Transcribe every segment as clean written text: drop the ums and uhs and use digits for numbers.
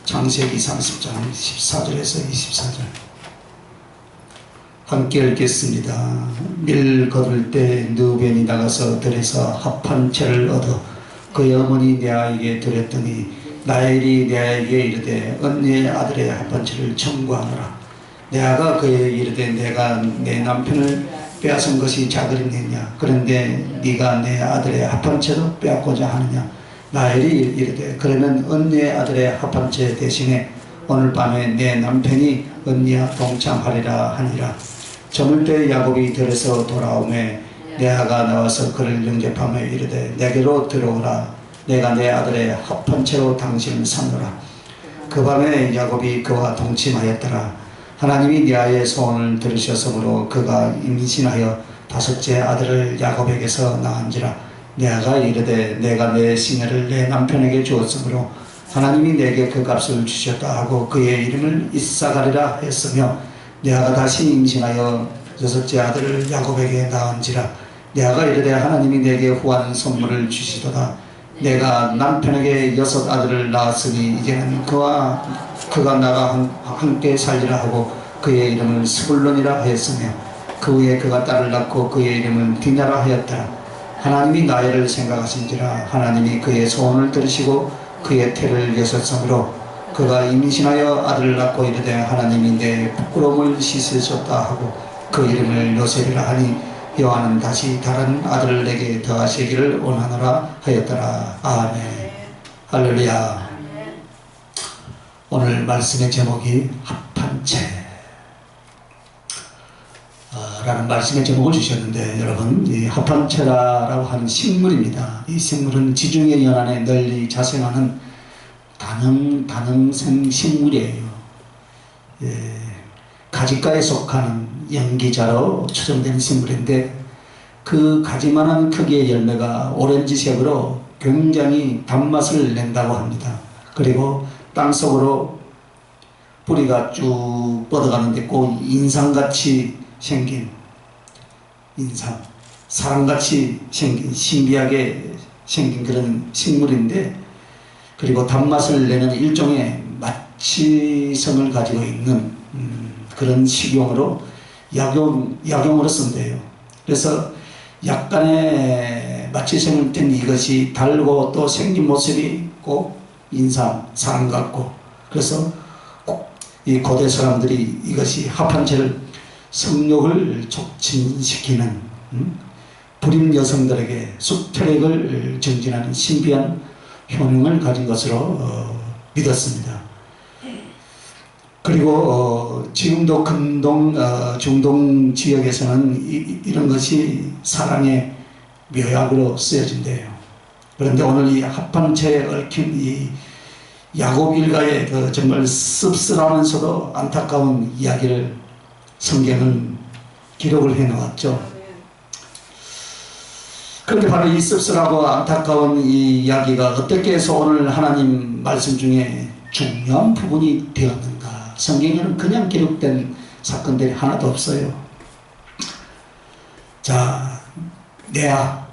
창세기 30장 14절에서 24절 함께 읽겠습니다. 밀 거둘 때 르우벤이 나가서 들에서 합한 채를 얻어 그의 어머니 레아에게 드렸더니 라헬이 레아에게 이르되 언니의 아들의 합한 채를 청구하노라. 레아가 그에게 이르되 내가 내 남편을 빼앗은 것이 자그리느냐? 그런데 네가 내 아들의 합한 채도 빼앗고자 하느냐? 라헬이 이르되 그러면 언니의 아들의 합한 채 대신에 오늘 밤에 내 남편이 언니와 동참하리라 하니라. 저물 때 야곱이 들에서 돌아오매 레아가 나와서 그를 영접하며 이르되 내게로 들어오라. 내가 내 아들의 합한 채로 당신을 삼노라. 그 밤에 야곱이 그와 동침하였더라. 하나님이 레아의 소원을 들으셨으므로 그가 임신하여 다섯째 아들을 야곱에게서 낳은지라. 레아가 이르되 내가 내 시내를 내 남편에게 주었으므로 하나님이 내게 그 값을 주셨다 하고 그의 이름을 이사가리라 했으며 레아가 다시 임신하여 여섯째 아들을 야곱에게 낳은지라. 레아가 이르되 하나님이 내게 후한 선물을 주시도다. 내가 남편에게 여섯 아들을 낳았으니 이제는 그가 나가 함께 살리라 하고 그의 이름을 스불론이라 하였으며 그 후에 그가 딸을 낳고 그의 이름을 디나라 하였더라. 하나님이 나이를 생각하신지라. 하나님이 그의 소원을 들으시고 그의 태를 여셨으므로 그가 임신하여 아들을 낳고 이르되 하나님이 내 부끄러움을 씻으셨다 하고 그 이름을 요셉이라 하니 여호와는 다시 다른 아들을 내게 더하시기를 원하노라 하였더라. 아멘. 할렐루야. 오늘 말씀의 제목이 합한 채 라는 말씀의 제목을 주셨는데, 여러분, 이 합한채라고 하는 식물입니다. 이 식물은 지중해 연안에 널리 자생하는 다능생 식물이에요. 가지과에 속하는 연기자로 추정되는 식물인데, 그 가지만한 크기의 열매가 오렌지색으로 굉장히 단맛을 낸다고 합니다. 그리고 땅속으로 뿌리가 쭉 뻗어가는데 꼭 인상같이 생긴 사람같이 생긴 신비하게 생긴 그런 식물인데, 그리고 단맛을 내는 일종의 마취성을 가지고 있는 그런 식용으로 약용으로 쓴대요. 그래서 약간의 마취성을 띤 이것이 달고 또 생긴 모습이 꼭 사람 같고, 그래서 꼭 이 고대 사람들이 이것이 합한채를 성욕을 촉진시키는 불임 여성들에게 숙혈액을 정진하는 신비한 효능을 가진 것으로 믿었습니다. 그리고 지금도 중동 지역에서는 이런 것이 사랑의 묘약으로 쓰여진대요. 그런데 오늘 이 합한채에 얽힌 이 야곱 일가의 그 정말 씁쓸하면서도 안타까운 이야기를 성경은 기록을 해놓았죠. 그런데 바로 이 씁쓸하고 안타까운 이 이야기가 어떻게 해서 오늘 하나님 말씀 중에 중요한 부분이 되었는가. 성경에는 그냥 기록된 사건들이 하나도 없어요. 자, 레아가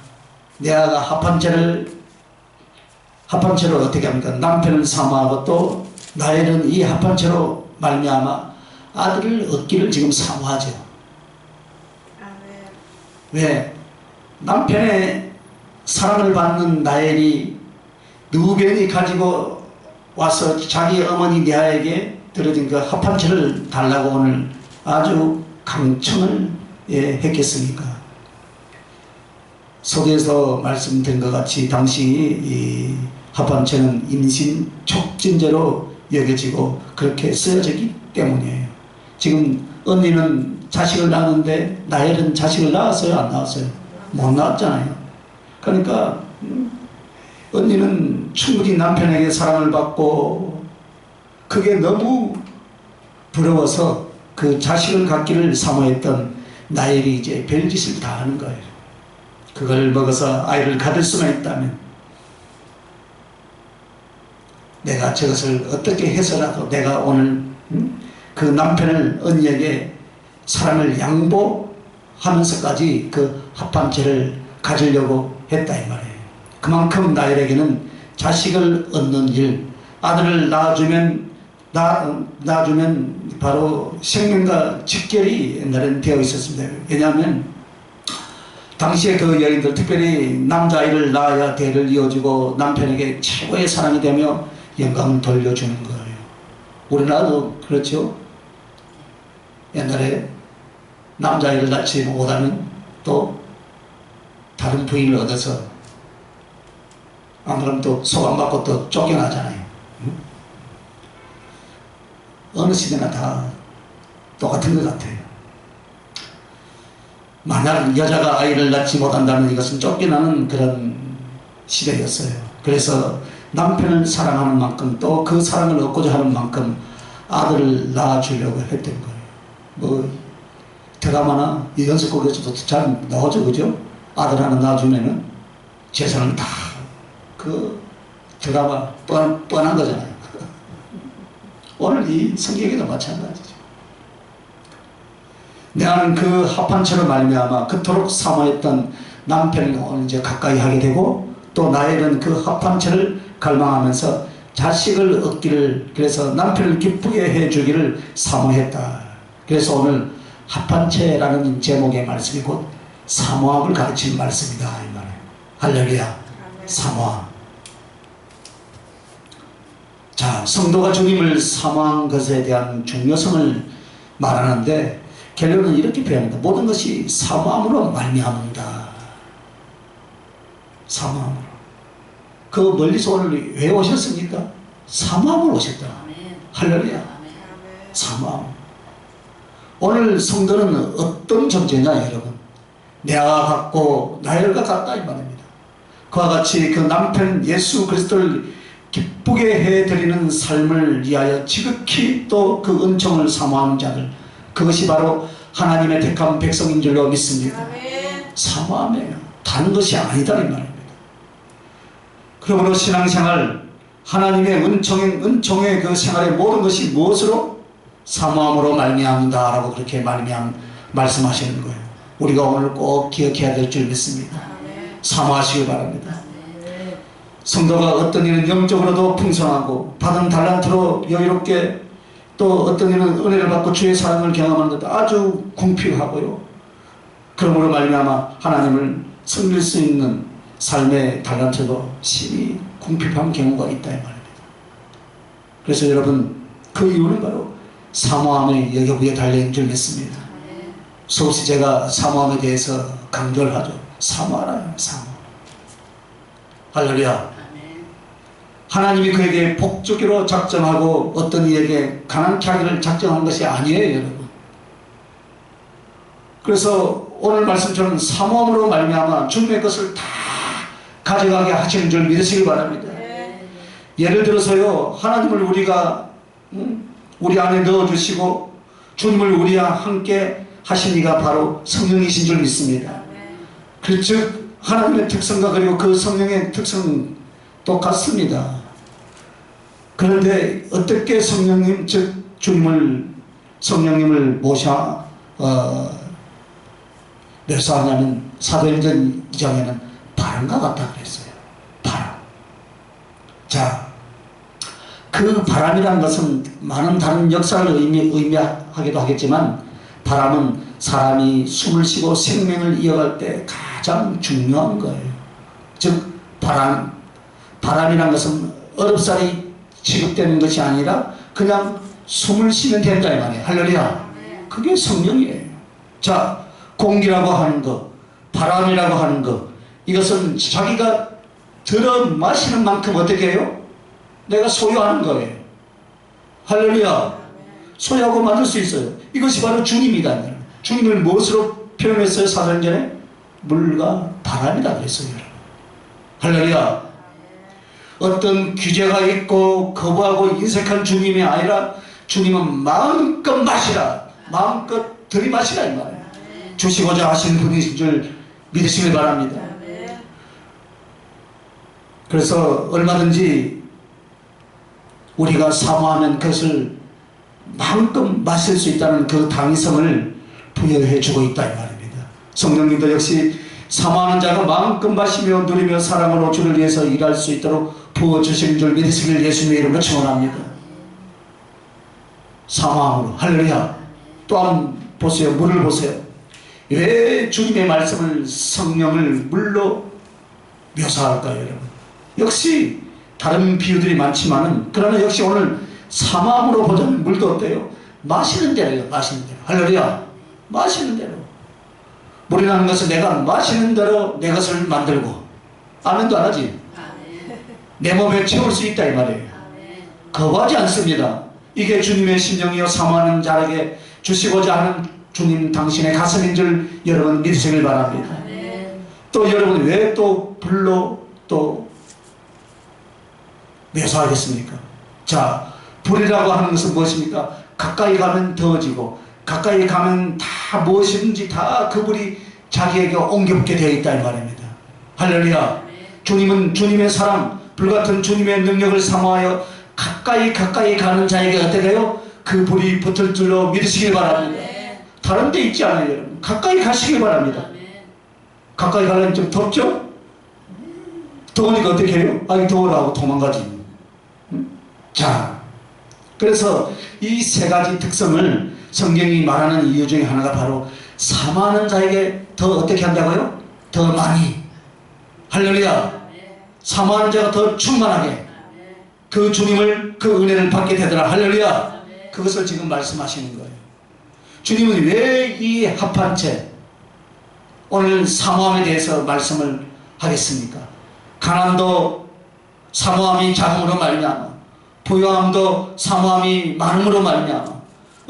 합한채로 어떻게 합니까? 남편을 사모하고 또 라헬은 이 합한채로 말미암아 아들을 얻기를 지금 사모하죠. 왜? 남편의 사랑을 받는 라헬이 르우벤이 가지고 와서 자기 어머니 레아에게 들어진 그 합한채를 달라고 오늘 아주 강청을 했겠습니까? 속에서 말씀드린 것 같이 당시 이 합한채는 임신 촉진제로 여겨지고 그렇게 쓰여지기 때문이에요. 지금 언니는 자식을 낳았는데 라헬은 자식을 낳았어요? 안 낳았어요? 못 낳았잖아요. 그러니까 언니는 충분히 남편에게 사랑을 받고 그게 너무 부러워서 그 자식을 갖기를 사모했던 라헬이 이제 별짓을 다 하는 거예요. 그걸 먹어서 아이를 가질 수만 있다면 내가 저것을 어떻게 해서라도 내가 오늘 그 남편을 언니에게 사랑을 양보하면서까지 그 합한채를 가지려고 했다 이 말이에요. 그만큼 라헬에게는 자식을 얻는 일, 아들을 낳아주면 바로 생명과 직결이 옛날에는 되어 있었습니다. 왜냐하면 당시에 그 여인들, 특별히 남자아이를 낳아야 대를 이어주고 남편에게 최고의 사랑이 되며 영광을 돌려주는 거예요. 우리나라도 그렇죠. 옛날에 남자아이를 낳지 못하면 또 다른 부인을 얻어서 안 그러면 또 소방받고 또 쫓겨나잖아요. 어느 시대나 다 똑같은 것 같아요. 만약 여자가 아이를 낳지 못한다면 이것은 쫓겨나는 그런 시대였어요. 그래서 남편을 사랑하는 만큼 또 그 사랑을 얻고자 하는 만큼 아들을 낳아주려고 했던 거예요. 뭐 드라마나 연습곡에서도 잘 나오죠, 그죠? 아들 하나 낳아주면은 재산을 다 그 드라마 뻔한 거잖아요. 오늘 이 성경에도 마찬가지죠. 나는 그 합한처럼 말미암아 그토록 사모했던 남편을 오늘 이제 가까이 하게 되고 또 나에는 그 합한처를 갈망하면서 자식을 얻기를, 그래서 남편을 기쁘게 해주기를 사모했다. 그래서 오늘 합한체라는 제목의 말씀이 곧 사모함을 가르치는 말씀이다 이 말이에요. 할렐루야. 사모함. 자, 성도가 주님을 사모한 것에 대한 중요성을 말하는데 결론은 이렇게 표현합니다. 모든 것이 사모함으로 말미암는다. 사모함으로. 그 멀리서 오늘 왜 오셨습니까? 사모함으로 오셨다. 할렐루야. 사모함. 오늘 성도는 어떤 존재냐 여러분? 내가 같고 나열과 같다 이 말입니다. 그와 같이 그 남편 예수 그리스도를 기쁘게 해드리는 삶을 위하여 지극히 또 그 은총을 사모하는 자들, 그것이 바로 하나님의 택한 백성인 줄로 믿습니다. 사모함이에요. 다른 것이 아니다 이 말입니다. 그러므로 신앙생활, 하나님의 은총의 그 생활의 모든 것이 무엇으로? 사모함으로 말미암는다라고 그렇게 말씀하시는 거예요. 우리가 오늘 꼭 기억해야 될 줄 믿습니다. 사모하시기 바랍니다. 성도가 어떤 일은 영적으로도 풍성하고 받은 달란트로 여유롭게, 또 어떤 일은 은혜를 받고 주의 사랑을 경험하는 것도 아주 궁핍하고요. 그러므로 말미암아 하나님을 섬길 수 있는 삶의 달란트도 심히 궁핍한 경우가 있다 이 말입니다. 그래서 여러분, 그 이유는 바로 사모함의 여기에 달려있는 줄 믿습니다. 수없이 제가 사모함에 대해서 강조를 하죠. 사모하라, 사모. 할렐루야. 하나님이 그에게 복주기로 작정하고 어떤 이에게 가난케 하기를 작정한 것이 아니에요 여러분. 그래서 오늘 말씀처럼 사모함으로 말미암아 주님의 것을 다 가져가게 하시는 줄 믿으시기 바랍니다. 예를 들어서요, 하나님을 우리가 우리 안에 넣어주시고 주님을 우리와 함께 하신 이가 바로 성령이신 줄 믿습니다. 즉 하나님의 특성과 그리고 그 성령의 특성은 똑같습니다. 그런데 어떻게 성령님, 즉 성령님을 모셔 묘사하냐면 사도행전 2장에는 바람과 같다 그랬어요. 바람. 자, 그 바람이라는 것은 많은 다른 역사를 의미하기도 하겠지만, 바람은 사람이 숨을 쉬고 생명을 이어갈 때 가장 중요한 거예요. 즉 바람이라는 것은 얼음살이 취급되는 것이 아니라 그냥 숨을 쉬면 된다 이 말이에요. 할렐루야. 그게 성령이에요. 자, 공기라고 하는 것, 바람이라고 하는 것, 이것은 자기가 들어 마시는 만큼 어떻게 해요? 내가 소유하는 거예요. 할렐루야. 소유하고 만들 수 있어요. 이것이 바로 주님이다. 주님을 무엇으로 표현했어요? 사도행전에 물과 바람이다 그랬어요. 할렐루야. 어떤 규제가 있고 거부하고 인색한 주님이 아니라 주님은 마음껏 마시라, 마음껏 들이마시라 이 말이에요. 주시고자 하시는 분이신 줄 믿으시길 바랍니다. 그래서 얼마든지 우리가 사모하면 그것을 마음껏 마실 수 있다는 그 당위성을 부여해 주고 있다 이 말입니다. 성령님도 역시 사모하는 자가 마음껏 마시며 누리며 사랑으로 주를 위해서 일할 수 있도록 부어주시는 줄 믿으시길 예수님의 이름으로 축원합니다. 사망으로. 할렐루야. 또 한번 보세요. 물을 보세요. 왜 주님의 말씀을 성령을 물로 묘사할까요, 여러분? 역시 다른 비유들이 많지만은 그러나 역시 오늘 사망으로 보자면 물도 어때요? 마시는 대로요. 마시는 대로. 할렐루야. 마시는 대로. 물이라는 것은 내가 마시는 대로 내 것을 만들고, 아멘도 안 하지? 내 몸에 채울 수 있다 이 말이에요. 거부하지 않습니다. 이게 주님의 심령이요 사모하는 자에게 주시고자 하는 주님 당신의 가슴인 줄 여러분 믿으시길 바랍니다. 또 여러분 왜 또 불로 또 묘사하겠습니까? 자, 불이라고 하는 것은 무엇입니까? 가까이 가면 더워지고 가까이 가면 다 무엇이든지 다 그 불이 자기에게 옮겨붙게 되어 있다 이 말입니다. 할렐루야. 주님은 주님의 사랑, 불같은 주님의 능력을 사모하여 가까이 가는 자에게 어떻게 돼요? 그 불이 붙을 줄로 믿으시길 바랍니다. 다른 데 있지 않아요, 여러분. 가까이 가시길 바랍니다. 가까이 가려면 좀 덥죠? 더우니까 어떻게 해요? 아니 더워라 하고 도망가지. 자, 그래서 이 세 가지 특성을 성경이 말하는 이유 중에 하나가 바로 사모하는 자에게 더 어떻게 한다고요? 더 많이. 할렐루야. 사모하는 자가 더 충만하게 그 주님을, 그 은혜를 받게 되더라. 할렐루야. 그것을 지금 말씀하시는 거예요. 주님은 왜 이 합한 채 오늘 사모함에 대해서 말씀을 하겠습니까? 가난도 사모함이 작음으로 말미암아, 부요함도 사모함이 많음으로 말미암아,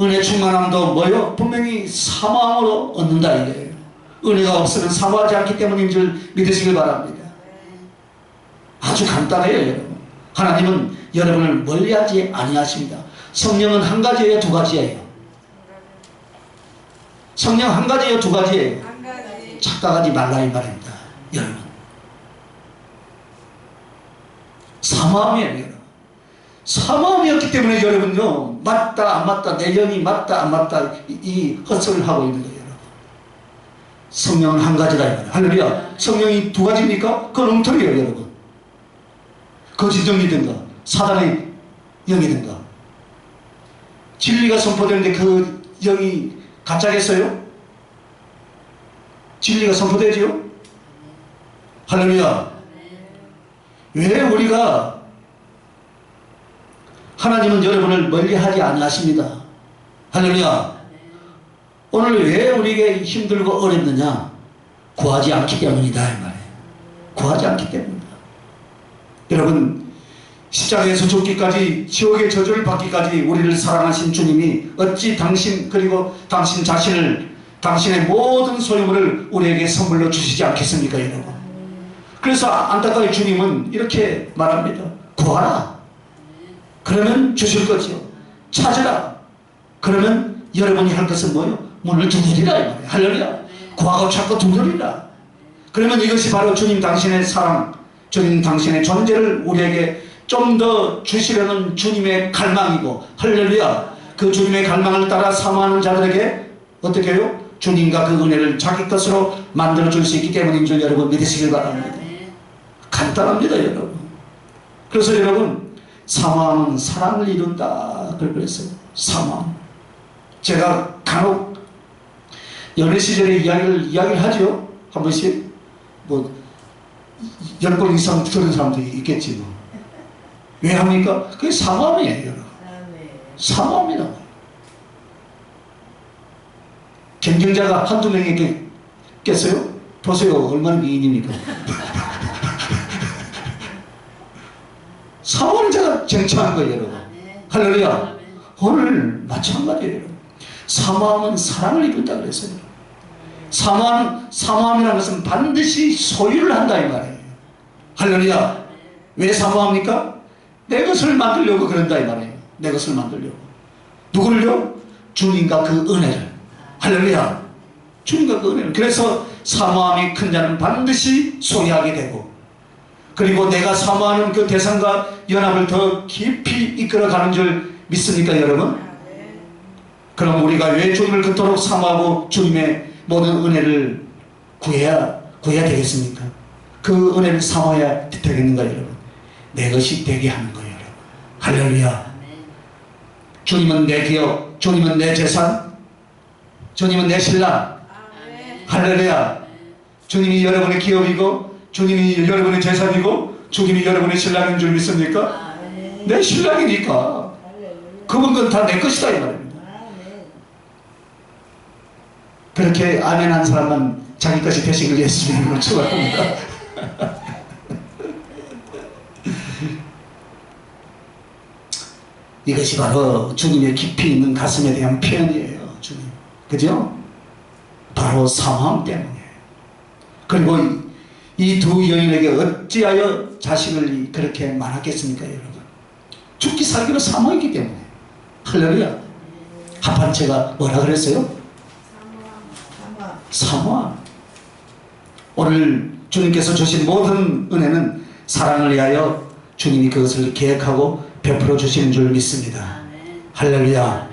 은혜 충만함도 뭐요? 분명히 사모함으로 얻는다 이거예요. 은혜가 없으면 사모하지 않기 때문인 줄 믿으시길 바랍니다. 아주 간단해요, 여러분. 하나님은 여러분을 멀리하지 아니하십니다. 성령은 한 가지예요, 두 가지예요? 성령 한 가지예요, 두 가지예요? 한 가지. 착각하지 말라 이 말입니다, 여러분. 사모함이에요, 여러분. 사모함이었기 때문에 여러분요, 맞다 안 맞다, 내 영이 맞다 안 맞다 이 헛소리를 하고 있는 거예요, 여러분. 성령은 한 가지다 이 말이에요. 할렐루야. 성령이 두 가지입니까? 그건 엉터리예요, 여러분. 거짓 영이든가 사단의 영이든가. 진리가 선포되는데 그 영이 가짜겠어요? 진리가 선포되지요? 할렐루야. 왜 우리가 하나님은 여러분을 멀리하지 아니하십니다. 할렐루야. 오늘 왜 우리에게 힘들고 어렵느냐? 구하지 않기 때문이다 이 말이에요. 구하지 않기 때문이다. 여러분, 십자가에서 죽기까지 지옥의 저주를 받기까지 우리를 사랑하신 주님이 어찌 당신 그리고 당신 자신을, 당신의 모든 소유물을 우리에게 선물로 주시지 않겠습니까, 여러분? 그래서 안타까이 주님은 이렇게 말합니다. 구하라. 그러면 주실 거지요. 찾으라. 그러면 여러분이 할 것은 뭐예요? 문을 두드리라 이 말이에요. 할렐루야. 구하고 찾고 두드리라. 그러면 이것이 바로 주님 당신의 사랑, 주님 당신의 존재를 우리에게 좀 더 주시려는 주님의 갈망이고, 할렐루야. 그 주님의 갈망을 따라 사모하는 자들에게 어떻게 해요? 주님과 그 은혜를 자기 것으로 만들어 줄 수 있기 때문인 줄 여러분 믿으시길 바랍니다. 간단합니다, 여러분. 그래서 여러분, 사모함은 사랑을 이룬다 그랬어요. 사모함. 제가 간혹 연애 시절의 이야기를 하죠. 한 번씩 뭐 10번 이상 들은 사람들이 있겠지 뭐. 왜 합니까? 그게 사모함이에요, 여러분. 사모함이다. 경쟁자가 한두 명이 있겠어요? 보세요. 얼마나 미인입니까? 사모하는 자가 쟁취하는 거예요, 여러분. 할렐루야. 오늘 마찬가지예요, 여러분. 사모함은 사랑을 입는다 그랬어요. 사모함이라는 것은 반드시 소유를 한다 이 말이에요. 할렐루야. 왜 사모합니까? 내 것을 만들려고 그런다 이 말이에요. 내 것을 만들려고. 누구를요? 주님과 그 은혜를. 할렐루야. 주님과 그 은혜를. 그래서 사모함이 큰 자는 반드시 소유하게 되고, 그리고 내가 사모하는 그 대상과 연합을 더 깊이 이끌어가는 줄 믿습니까, 여러분? 그럼 우리가 왜 주님을 그토록 사모하고 주님의 모든 은혜를 구해야 되겠습니까? 그 은혜를 사모해야 되겠는가, 여러분? 내 것이 되게 하는 거예요, 여러분. 할렐루야. 주님은 내 기업, 주님은 내 재산, 주님은 내 신랑. 할렐루야. 주님이 여러분의 기업이고, 주님이 여러분의 재산이고, 주님이 여러분의 신랑인 줄 믿습니까? 내 신랑이니까. 그분 건 다 내 것이다 이 말입니다. 그렇게 아멘한 사람만 자기 것이 되시길 예수님으로 축원합니다. 이것이 바로 주님의 깊이 있는 가슴에 대한 표현이에요. 주님, 그죠? 바로 사모함 때문이에요. 그리고 이 두 여인에게 어찌하여 자식을 그렇게 많았겠습니까, 여러분? 죽기 살기로 사모했기 때문에. 할렐루야. 합한체가 뭐라 그랬어요? 사모함. 오늘 주님께서 주신 모든 은혜는 사랑을 위하여 주님이 그것을 계획하고 베풀어 주시는 줄 믿습니다. 할렐루야.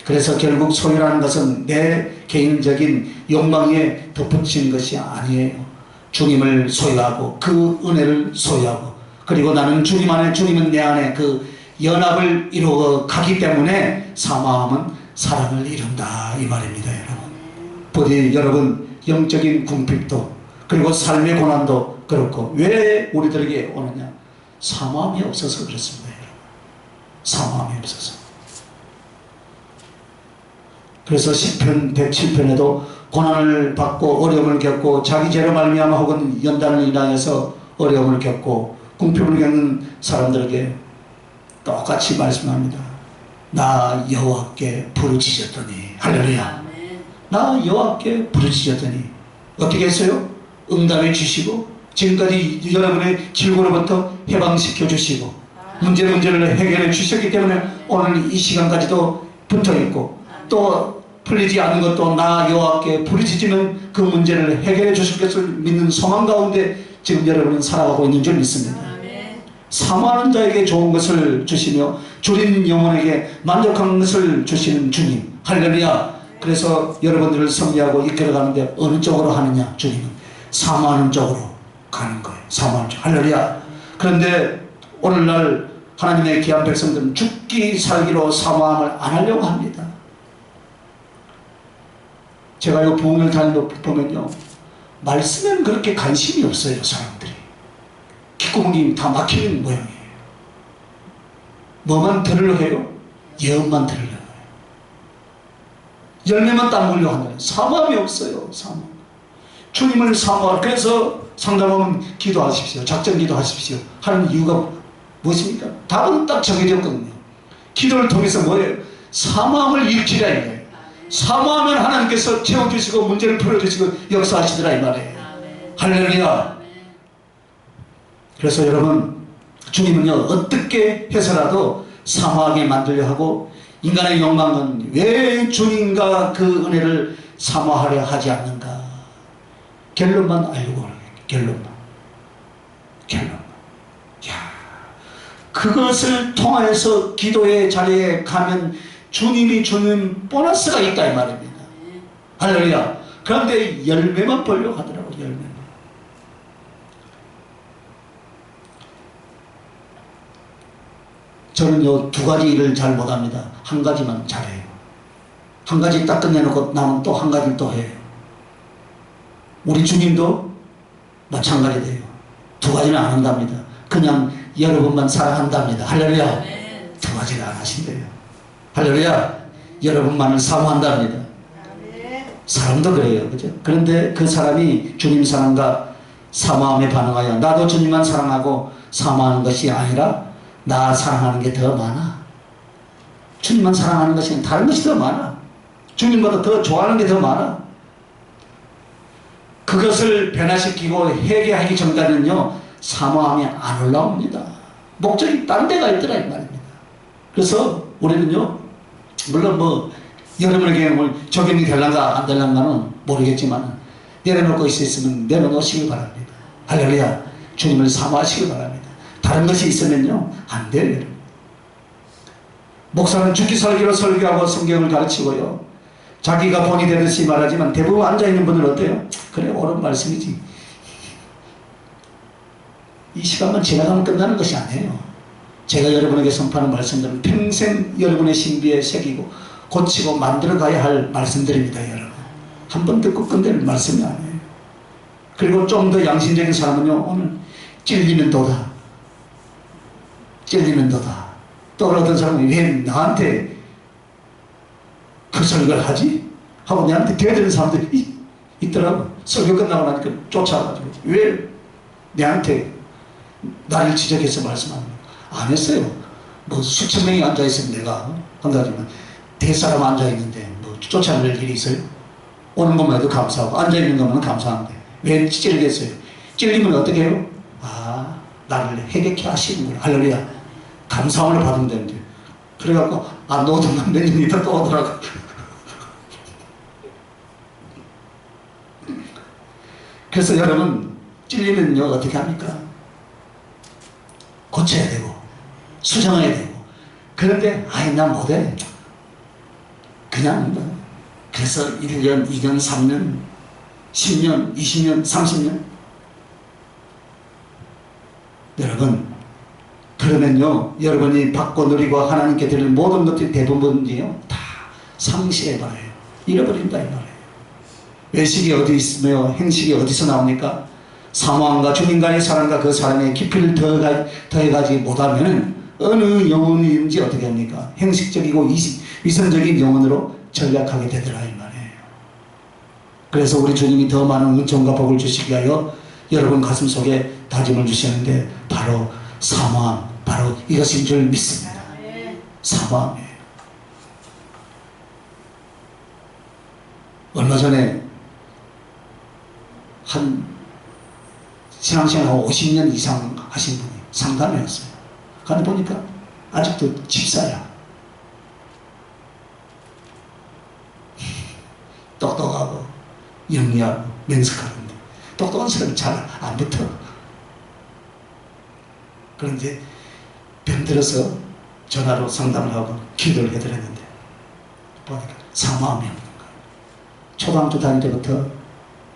그래서 결국 소유라는 것은 내 개인적인 욕망에 덧붙인 것이 아니에요. 주님을 소유하고 그 은혜를 소유하고, 그리고 나는 주님 안에, 주님은 내 안에 그 연합을 이루어 가기 때문에 사모함은 사랑을 이룬다 이 말입니다, 여러분. 부디 여러분 영적인 궁핍도 그리고 삶의 고난도 그렇고 왜 우리들에게 오느냐? 사모함이 없어서 그렇습니다, 여러분. 사모함이 없어서. 그래서 시편 107편에도 고난을 받고 어려움을 겪고 자기 죄로 말미암아 혹은 연단을 인하여서 어려움을 겪고 궁핍을 겪는 사람들에게 똑같이 말씀합니다. 나 여호와께 부르짖었더니, 할렐루야. 나 여호와께 부르짖었더니 어떻게 했어요? 응답해 주시고 지금까지 여러분의 질고로부터 해방시켜 주시고 문제를 해결해 주셨기 때문에 오늘 이 시간까지도 붙어 있고, 또 풀리지 않은 것도 나 여호와께 부르짖으면 그 문제를 해결해 주실 것을 믿는 소망 가운데 지금 여러분은 살아가고 있는 줄 믿습니다. 사모하는 자에게 좋은 것을 주시며 줄인 영혼에게 만족한 것을 주시는 주님. 할렐루야. 그래서 여러분들을 섭리하고 이끌어가는데 어느 쪽으로 하느냐? 주님은 사모하는 쪽으로 가는 거예요. 사모하는 쪽. 할렐루야. 그런데 오늘날 하나님의 귀한 백성들은 죽기 살기로 사모함을 안 하려고 합니다. 제가 이 부흥을 다니는 거 보면요, 말씀에는 그렇게 관심이 없어요, 사람들이. 귓구멍이 다 막히는 모양이에요. 뭐만 들으려 해요? 예언만 들으려 해요. 열매만 딱 물려 하는 거예요. 사모함이 없어요, 사모함. 주님을 사모하라. 그래서 상담하면 기도하십시오, 작전 기도하십시오 하는 이유가 무엇입니까? 답은 딱 정해졌거든요. 기도를 통해서 뭐예요? 사모함을 일으키라 이거예요. 사모하면 하나님께서 채워주시고 문제를 풀어주시고 역사하시더라 이 말이에요. 할렐루야. 그래서 여러분, 주님은요 어떻게 해서라도 사모하게 만들려 하고, 인간의 욕망은 왜 주님과 그 은혜를 사모하려 하지 않는가? 결론만 알고 하는 거예요. 결론만. 야, 그것을 통해서 기도의 자리에 가면 주님이 주는 보너스가 있다 이 말입니다. 할렐루야. 그런데 열매만 보려고 하더라고요. 열매만. 저는 요 두 가지 일을 잘 못합니다. 한 가지만 잘해요. 한 가지 딱 끝내놓고 나는 또 한 가지를 또 해요. 우리 주님도 마찬가지예요. 두 가지는 안 한답니다. 그냥 여러분만 사랑한답니다. 할렐루야. 두 가지를 안 하신대요. 할렐루야. 여러분만을 사모한답니다. 사람도 그래요, 그죠? 그런데 그 사람이 주님 사랑과 사모함에 반응하여 나도 주님만 사랑하고 사모하는 것이 아니라 나 사랑하는 게 더 많아. 주님만 사랑하는 것이 아니라 다른 것이 더 많아. 주님보다 더 좋아하는 게 더 많아. 그것을 변화시키고 회개하기 전까지는요 사모함이 안 올라옵니다. 목적이 딴 데가 있더라 이 말입니다. 그래서 우리는요, 물론 뭐 여러분에게 뭐 적용이 될란가 안 될란가는 모르겠지만 내려놓고 있으면 내려놓으시기 바랍니다. 할렐루야. 주님을 사모하시기 바랍니다. 다른 것이 있으면요 안 돼요, 여러분. 목사는 죽기 살기로 설교하고 성경을 가르치고요, 자기가 본이 되듯이 말하지만 대부분 앉아있는 분은 어때요? 그래, 옳은 말씀이지. 이 시간만 지나가면 끝나는 것이 아니에요. 제가 여러분에게 선포하는 말씀들은 평생 여러분의 신비에 새기고 고치고 만들어 가야 할 말씀들입니다. 여러분, 한 번 듣고 끝낼 말씀이 아니에요. 그리고 좀 더 양심적인 사람은요, 오늘 찔리면 도다, 찔리면 도다. 또 어떤 사람은 왜 나한테 그 설교를 하지? 하고 내한테 대드는 사람들이 있더라고. 설교 끝나고 나니까 쫓아가지고 왜 내한테 나를 지적해서 말씀하는 거야? 안 했어요. 뭐 수천 명이 앉아있으면 내가 한다지만 대사람 앉아있는데 뭐 쫓아낼 일이 있어요? 오는 것만 해도 감사하고 앉아있는 것만 감사한데 왜 찔리겠어요? 찔리면 어떻게 해요? 아, 나를 해결케 하시는구나. 할렐루야. 감사함을 받으면 되는데 그래갖고 안 오더만 몇 년 있다 또 오더라고. 그래서 여러분, 찔리면요 어떻게 합니까? 고쳐야 되고 수정해야 되고. 그런데 아이 나 못해, 그냥 뭐. 그래서 1년, 2년, 3년, 10년, 20년, 30년. 여러분, 그러면요 여러분이 받고 누리고 하나님께 드릴 모든 것들이 대부분이요 다 상실해버려요. 잃어버린다 이 말이에요. 외식이 어디 있으며 행식이 어디서 나옵니까? 사모함과 주님과의 사랑과 그 사랑의 깊이를 더해가지 못하면 어느 영혼인지 어떻게 합니까? 행식적이고 위선적인 영혼으로 전락하게 되더라 이 말이에요. 그래서 우리 주님이 더 많은 은총과 복을 주시기 위하여 여러분 가슴 속에 다짐을 주시는데 바로 사모함, 바로 이것인 줄 믿습니다. 사모함이에요. 얼마 전에 한 신앙생활 50년 이상 하신 분이 상담에 왔어요. 근데 보니까 아직도 집사야. 똑똑하고 영리하고 명석하는데 똑똑한 사람은 잘 안 붙어. 그런데 병들어서 전화로 상담을 하고 기도를 해드렸는데 보니까 사모함이 없는 거예요. 초등학교 다닐 때부터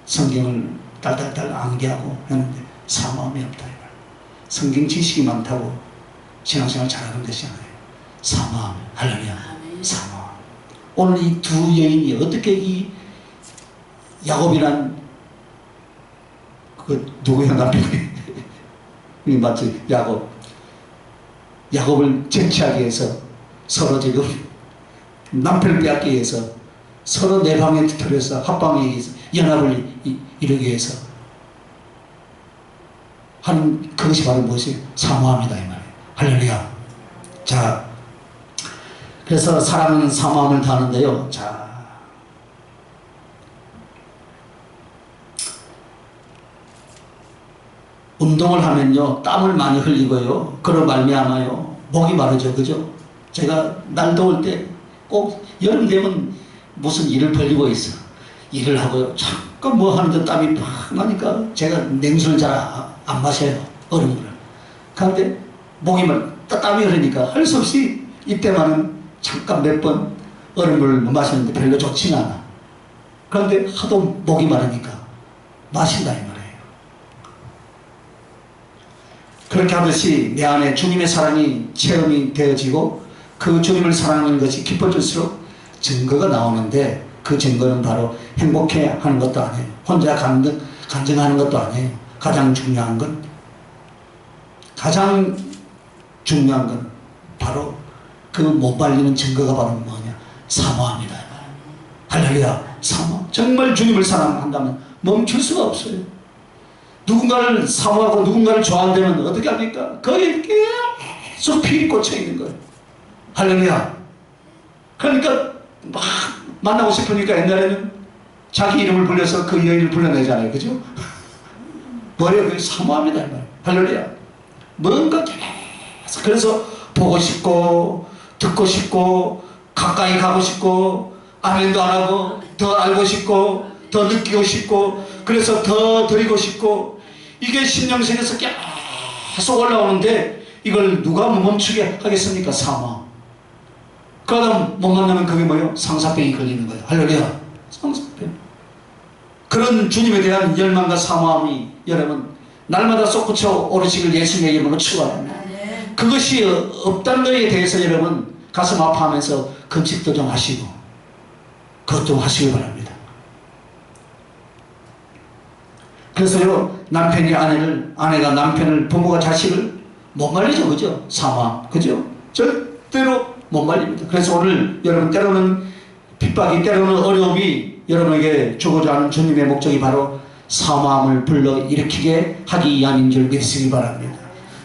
성경을 달달달 암기하고 했는데 사모함이 없다. 성경 지식이 많다고 신앙생활 잘하는 것이 아니에요. 사모함. 할렐루야. 사모함. 오늘 이 두 여인이 어떻게 이 야곱이란 그 누구야 남편이 맞지? 야곱을 쟁취하기 위해서 서로 지금 남편을 빼앗기 위해서 서로 내 방에 들여서 합방에 연합을 이루기 위해서 하는 그것이 바로 무엇이? 사모함이다 이 말이에요. 할렐루야. 자, 그래서 사랑은 사모함을 다하는데요. 자, 운동을 하면요 땀을 많이 흘리고요 그로 말미암아요 목이 마르죠. 그죠? 제가 날 더울 때 꼭 여름 되면 무슨 일을 벌리고 있어. 일을 하고요 잠깐 뭐 하는데 땀이 팍 나니까 제가 냉수를 잘 안 마셔요. 얼음물을. 그런데 목이 땀이 흐르니까 할 수 없이 이때만은 잠깐 몇 번 얼음물을 마시는데 별로 좋지는 않아. 그런데 하도 목이 마르니까 마신다 이 말이에요. 그렇게 하듯이 내 안에 주님의 사랑이 체험이 되어지고 그 주님을 사랑하는 것이 깊어질수록 증거가 나오는데 그 증거는 바로 행복해 하는 것도 아니에요. 혼자 간증하는 것도 아니에요. 가장 중요한 건 바로 그 못 말리는 증거가 바로 뭐냐? 사모합니다. 할렐루야. 사모. 정말 주님을 사랑한다면 멈출 수가 없어요. 누군가를 사모하고 누군가를 좋아한다면 어떻게 합니까? 거기에 계속 필이 꽂혀 있는 거예요. 할렐루야. 그러니까 막 만나고 싶으니까 옛날에는 자기 이름을 불려서 그 여인을 불러내잖아요. 그죠? 뭐예요? 그게 사모합니다. 할렐루야. 뭔가 계속 그래서 보고 싶고 듣고 싶고 가까이 가고 싶고 아멘도 안 하고 더 알고 싶고 더 느끼고 싶고 그래서 더 드리고 싶고 이게 신령생에서 계속 올라오는데 이걸 누가 멈추게 하겠습니까? 사모. 그러다 못 만나면 그게 뭐예요? 상사병이 걸리는 거예요. 할렐루야. 상사병. 그런 주님에 대한 열망과 사모함이 여러분 날마다 솟구쳐 오르시길 예수님의 이름으로 축원합니다. 그것이 없다는 것에 대해서 여러분 가슴 아파하면서 금식도 좀 하시고 그것 좀 하시기 바랍니다. 그래서요, 남편이 아내가 남편을, 부모가 자식을 못 말리죠. 그죠? 사망. 그죠? 절대로 못 말립니다. 그래서 오늘 여러분 때로는 핍박이, 때로는 어려움이 여러분에게 주고자 하는 주님의 목적이 바로 사마음을 불러일으키게 하기 위함인 줄 믿으시기 바랍니다.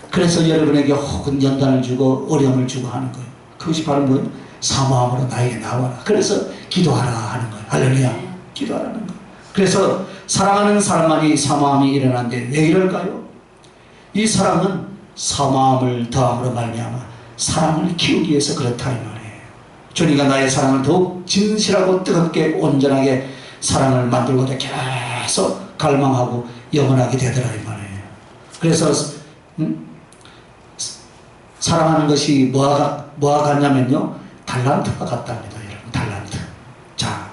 그래서 여러분에게 혹은 연단을 주고 어려움을 주고 하는 거예요. 그것이 바로 뭐예요? 사마음으로 나에게 나와라. 그래서 기도하라 하는 거예요. 할렐루야. 기도하라는 거예요. 그래서 사랑하는 사람만이 사마음이 일어나는데 왜 이럴까요? 이 사랑은 사마음을 더함으로 말미암아 사랑을 키우기 위해서 그렇다 이 말이에요. 주님과 나의 사랑을 더욱 진실하고 뜨겁게 온전하게 사랑을 만들고자 계속 갈망하고 영원하게 되더라 이 말이에요. 그래서 사랑하는 것이 뭐가 같냐면요, 달란트가 같답니다. 여러분, 달란트. 자,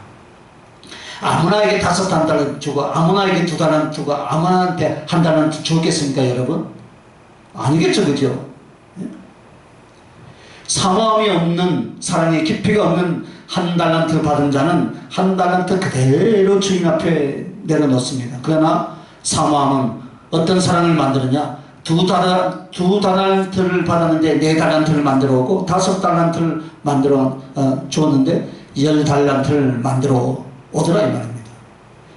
아무나에게 5달란트 주고 아무나에게 2달란트 주고 아무나한테 1달란트 주겠습니까 여러분? 아니겠죠. 그죠? 사마음이 없는, 사랑의 깊이가 없는 1달란트 받은 자는 1달란트 그대로 주인 앞에 내려놓습니다. 그러나 사마음은 어떤 사랑을 만드느냐, 2달란트를 받았는데 4달란트를 만들어 오고 5달란트를 만들어 주었는데 10달란트를 만들어 오더라 이 말입니다.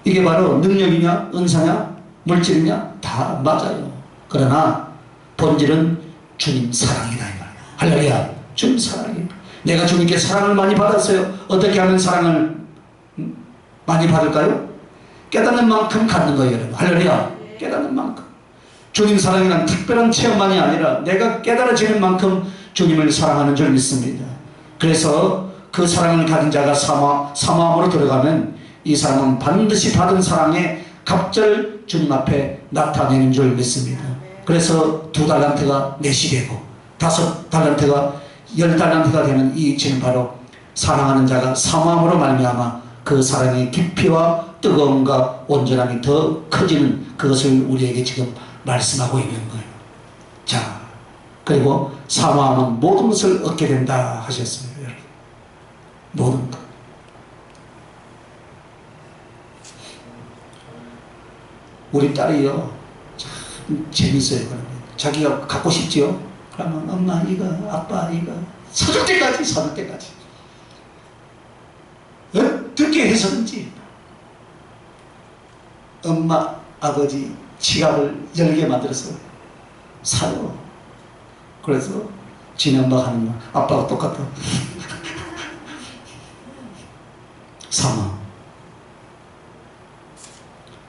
이게 바로 능력이냐 은사냐 물질이냐 다 맞아요. 그러나 본질은 주님 사랑이다 이 말이에요. 할렐루야. 주님 사랑이에요. 내가 주님께 사랑을 많이 받았어요. 어떻게 하면 사랑을 많이 받을까요? 깨닫는 만큼 갖는 거예요 여러분. 할렐루야. 깨닫는 만큼. 주님 사랑이란 특별한 체험만이 아니라 내가 깨달아지는 만큼 주님을 사랑하는 줄 믿습니다. 그래서 그 사랑을 가진 자가 사마음으로 들어가면 이 사람은 반드시 받은 사랑의 갑절 주님 앞에 나타내는 줄 믿습니다. 그래서 2달란트가 4시 되고 5달란트가 10달란트가 되는 이 이치는 바로 사랑하는 자가 사마음으로 말미암아 그 사랑의 깊이와 뜨거움과 온전함이 더 커지는 그것을 우리에게 지금 말씀하고 있는 거예요. 자, 그리고 사마음은 모든 것을 얻게 된다 하셨습니다. 여러분. 모든 것. 우리 딸이요, 참 재밌어요. 그러면 자기가 갖고 싶지요? 그러면 엄마 이거, 아빠 이거 사줄 때까지 어떻게 해서든지 엄마, 아버지 지갑을 열게 만들어서 사요. 그래서 지네 엄마가 하는 말, 아빠가 똑같아.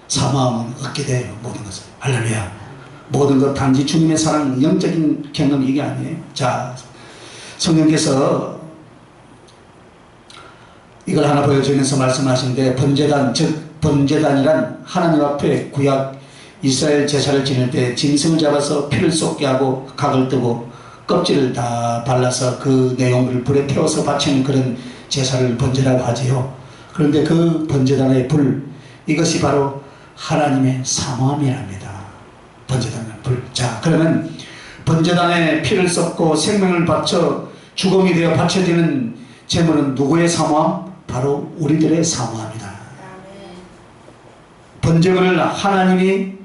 사마음은 얻게 돼요. 모든 것을. 할렐루야. 모든 것 단지 주님의 사랑, 영적인 경험 이게 아니에요. 자, 성령께서 이걸 하나 보여주면서 말씀하시는데, 번제단, 즉 번제단이란 하나님 앞에 구약 이스라엘 제사를 지낼 때 짐승을 잡아서 피를 쏟게 하고 각을 뜨고 껍질을 다 발라서 그 내용을 불에 태워서 바치는 그런 제사를 번제라고 하지요. 그런데 그 번제단의 불, 이것이 바로 하나님의 사마음이랍니다. 번제단의 불. 자, 그러면 번제단에 피를 쏟고 생명을 바쳐 주공이 되어 바쳐지는 제물은 누구의 사마음? 바로 우리들의 사마음이다. 번제물을 하나님의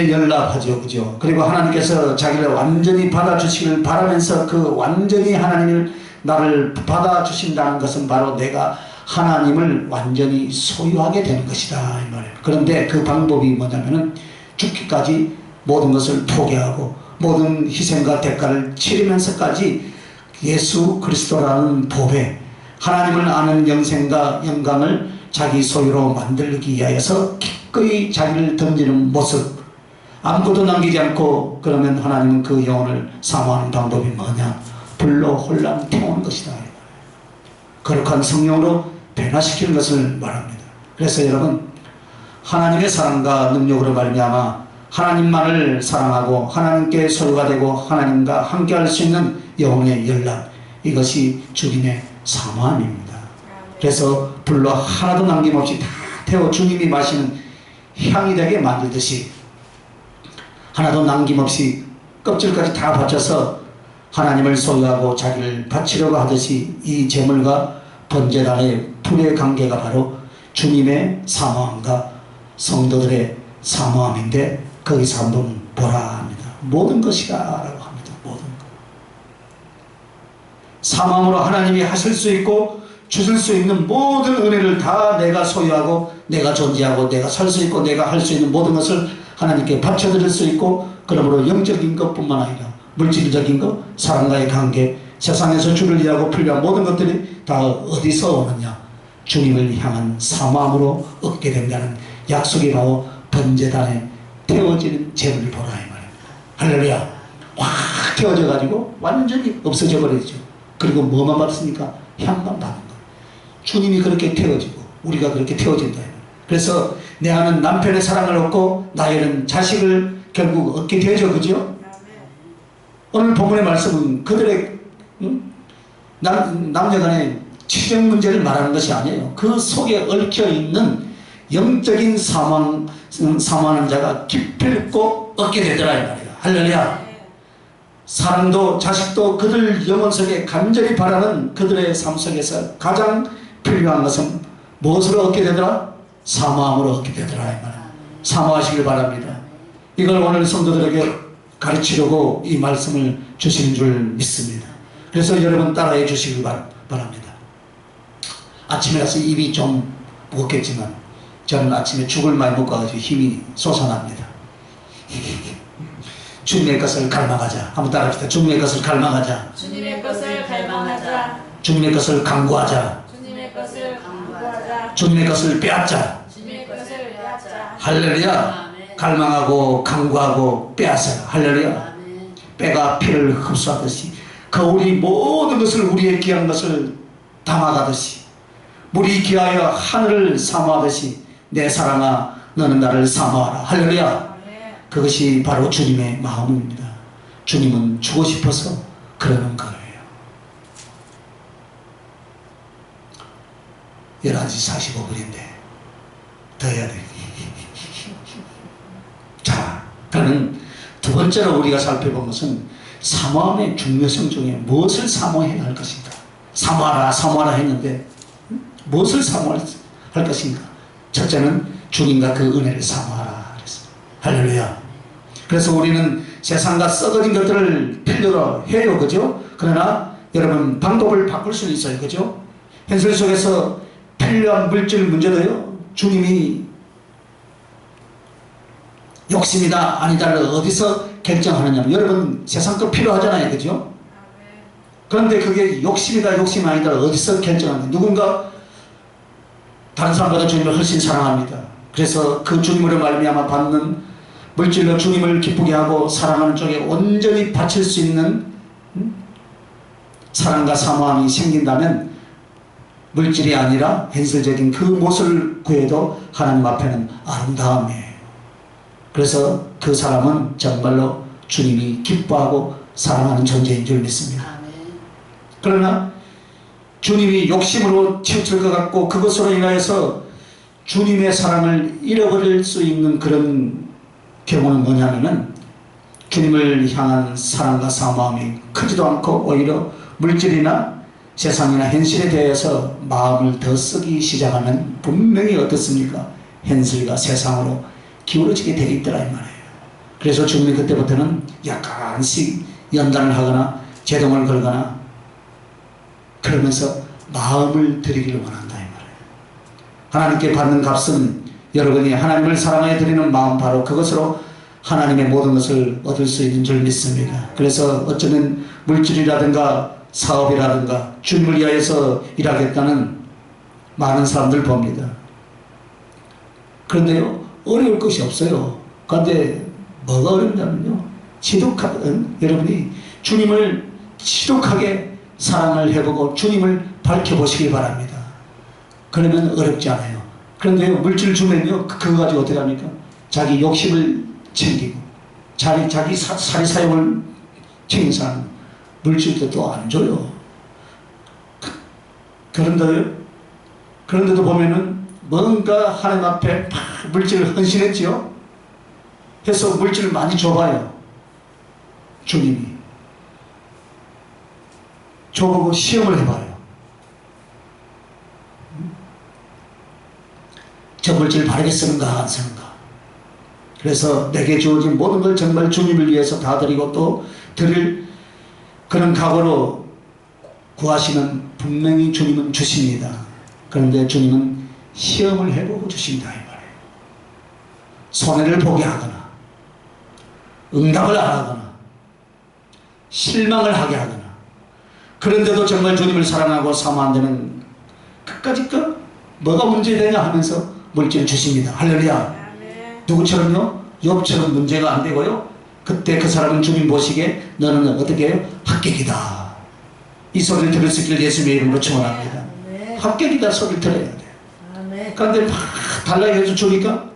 연락하죠. 그죠? 그리고 하나님께서 자기를 완전히 받아주시길 바라면서 그 완전히 하나님을 나를 받아주신다는 것은 바로 내가 하나님을 완전히 소유하게 되는 것이다 이 말이에요. 그런데 그 방법이 뭐냐면은 죽기까지 모든 것을 포기하고 모든 희생과 대가를 치르면서까지 예수 그리스도라는 법에 하나님을 아는 영생과 영광을 자기 소유로 만들기 위하여서 기꺼이 자기를 던지는 모습, 아무것도 남기지 않고, 그러면 하나님은 그 영혼을 사모하는 방법이 뭐냐? 불로 홀랑 태우는 것이다. 거룩한 성령으로 변화시키는 것을 말합니다. 그래서 여러분, 하나님의 사랑과 능력으로 말미암아 하나님만을 사랑하고 하나님께 소유가 되고 하나님과 함께할 수 있는 영혼의 연락, 이것이 주님의 사모함입니다. 그래서 불로 하나도 남김없이 다 태워 주님이 마시는 향이 되게 만들듯이 하나도 남김없이 껍질까지 다 바쳐서 하나님을 소유하고 자기를 바치려고 하듯이 이 제물과 번제단의 불의 관계가 바로 주님의 사모함과 성도들의 사모함인데 거기서 한번 보라 합니다. 모든 것이라 라고 합니다. 모든 것. 사모함으로 하나님이 하실 수 있고 주실 수 있는 모든 은혜를 다 내가 소유하고 내가 존재하고 내가 살 수 있고 내가 할 수 있는 모든 것을 하나님께 바쳐드릴 수 있고, 그러므로 영적인 것뿐만 아니라 물질적인 것, 사람과의 관계, 세상에서 주를 위하고 필요한 모든 것들이 다 어디서 오느냐? 주님을 향한 사모함으로 얻게 된다는 약속이 바로 번제단에 태워지는 제물을 보라 이 말입니다. 할렐루야. 확 태워져 가지고 완전히 없어져 버리죠. 그리고 뭐만 받습니까? 향만 받는 거예요. 주님이 그렇게 태워지고 우리가 그렇게 태워진다. 그래서 내 안은 남편의 사랑을 얻고 나에는 자식을 결국 얻게 되죠. 그죠? 오늘 본문의 말씀은 그들의 남녀간의 치정 문제를 말하는 것이 아니에요. 그 속에 얽혀 있는 영적인 사모하는 자가 기필코 얻게 되더라 이 말이에요. 할렐루야. 사랑도 자식도 그들 영혼 속에 간절히 바라는 그들의 삶 속에서 가장 필요한 것은 무엇으로 얻게 되더라? 사모함으로 얻게 되더라 이 말이에요. 사모하시길 바랍니다. 이걸 오늘 성도들에게 가르치려고 이 말씀을 주시는 줄 믿습니다. 그래서 여러분 따라해 주시길 바랍니다. 아침이라서 입이 좀 무겁겠지만 저는 아침에 죽을 많이 먹고 가지고 힘이 솟아납니다. 주님의 것을 갈망하자. 한번 따라합시다. 주님의 것을 갈망하자. 주님의 것을 갈망하자. 주님의 것을 강구하자. 주님의 것을 강구하자. 주님의 것을 빼앗자. 주님의 것을 빼앗자. 할렐루야. 갈망하고 강구하고 빼앗아라. 할렐루야. 빼가 피를 흡수하듯이 거울이 모든 것을 우리의 귀한 것을 담아가듯이 물이 귀하여 하늘을 사모하듯이 내 사랑아 너는 나를 사모하라. 할렐루야. 그것이 바로 주님의 마음입니다. 주님은 주고 싶어서 그러는 거예요. 11시 45분인데 더 해야 돼. 자, 그러면 두 번째로 우리가 살펴본 것은 사모함의 중요성 중에 무엇을 사모해야 할 것인가. 사모하라 사모하라 했는데 무엇을 사모할 것인가. 첫째는 주님과 그 은혜를 사모하라 그랬어요. 할렐루야. 그래서 우리는 세상과 썩어진 것들을 필요로 해요. 그죠? 그러나 여러분 방법을 바꿀 수는 있어요. 그죠? 현실 속에서 필요한 물질 문제도요, 주님이 욕심이다 아니다를 어디서 결정하느냐. 여러분 세상 거 필요하잖아요. 그죠? 그런데 그게 욕심이다 욕심 아니다를 어디서 결정하느냐. 누군가 다른 사람보다 주님을 훨씬 사랑합니다. 그래서 그 주님으로 말미암아 받는 물질로 주님을 기쁘게 하고 사랑하는 쪽에 온전히 바칠 수 있는 사랑과 사모함이 생긴다면 물질이 아니라 현실적인 그 무엇을 구해도 하나님 앞에는 아름다움이에요. 그래서 그 사람은 정말로 주님이 기뻐하고 사랑하는 존재인 줄 믿습니다. 그러나 주님이 욕심으로 치우칠 것 같고 그것으로 인하여서 주님의 사랑을 잃어버릴 수 있는 그런 경우는 뭐냐면은 주님을 향한 사랑과 사모함이 크지도 않고 오히려 물질이나 세상이나 현실에 대해서 마음을 더 쓰기 시작하면 분명히 어떻습니까? 현실과 세상으로 기울어지게 되어 있더라 이 말이에요. 그래서 주님이 그때부터는 약간씩 연단을 하거나 제동을 걸거나 그러면서 마음을 드리기를 원한다 이 말이에요. 하나님께 받는 값은 여러분이 하나님을 사랑해 드리는 마음, 바로 그것으로 하나님의 모든 것을 얻을 수 있는 줄 믿습니다. 그래서 어쩌면 물질이라든가 사업이라든가 주님을 위하여서 일하겠다는 많은 사람들 봅니다. 그런데요, 어려울 것이 없어요. 그런데 뭐가 어렵냐면요, 여러분이 주님을 지독하게 사랑을 해보고 주님을 밝혀보시기 바랍니다. 그러면 어렵지 않아요. 그런데 물질을 주면요, 그거 가지고 어떻게 합니까? 자기 욕심을 챙기고 자기 사리 사욕을 챙긴 사람 물질도 또 안 줘요. 그런데도 보면은 뭔가 하나님 앞에 막 물질을 헌신했지요. 해서 물질을 많이 줘봐요. 주님이 줘보고 시험을 해봐요. 저 물질 바르게 쓰는가 안 쓰는가. 그래서 내게 주어진 모든 걸 정말 주님을 위해서 다 드리고 또 드릴 그런 각오로 구하시면 분명히 주님은 주십니다. 그런데 주님은 시험을 해보고 주신다 이 말이에요. 손해를 보게 하거나 응답을 안 하거나 실망을 하게 하거나 그런데도 정말 주님을 사랑하고 사모한다면 끝까지 뭐가 문제되냐 하면서 물질을 주십니다. 할렐루야. 누구처럼요? 욥처럼 문제가 안 되고요. 그때 그 사람은 주님 보시기에 너는 어떻게 해요? 합격이다. 이 소리를 들을 수 있기를 예수님의 이름으로 축원합니다. 합격이다 소리를 들어야 돼. 그런데 막 달라고 해서 주니까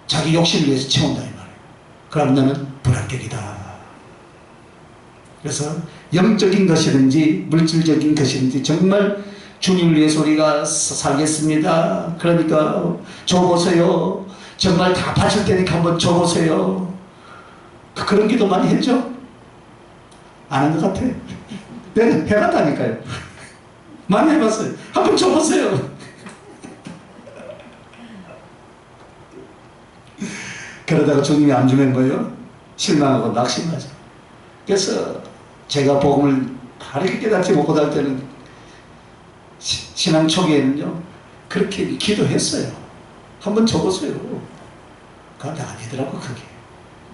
자기 욕심을 위해서 채운다 이 말이에요. 그럼 너는 불합격이다. 그래서 영적인 것이든지 물질적인 것이든지 정말 주님을 위해서 우리가 살겠습니다. 그러니까 줘보세요. 정말 다 바칠 테니까 한번 줘보세요. 그런 기도 많이 했죠? 안 한 것 같아. 내가 해봤다니까요. 많이 해봤어요. 한번 줘보세요. 그러다가 주님이 안 주면 뭐예요? 실망하고 낙심하죠. 그래서 제가 복음을 바르게 깨닫지 못할 때는 신앙 초기에는요 그렇게 기도했어요. 한번 줘보세요. 그런데 아니더라고. 그게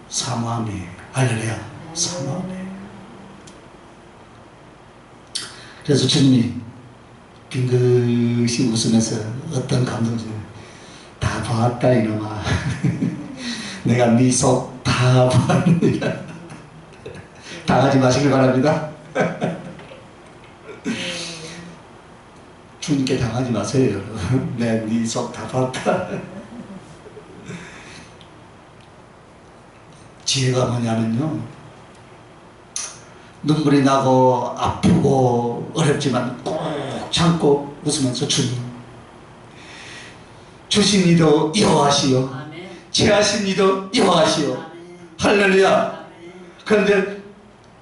사모함이에요. 할렐루야. 사모함이에요. 그래서 주님이 빙긋이 웃으면서 어떤 감동이 다 봤다 이놈아. 내가 네 속 다 봤느냐. 당하지 마시길 바랍니다. 주님께 당하지 마세요. 내 네 속 다 봤다. 지혜가 뭐냐면요, 눈물이 나고 아프고 어렵지만 꼭 참고 웃으면서 주님 주신 이도 여호와시오, 취하신 이도 여호와시오. 할렐루야. 그런데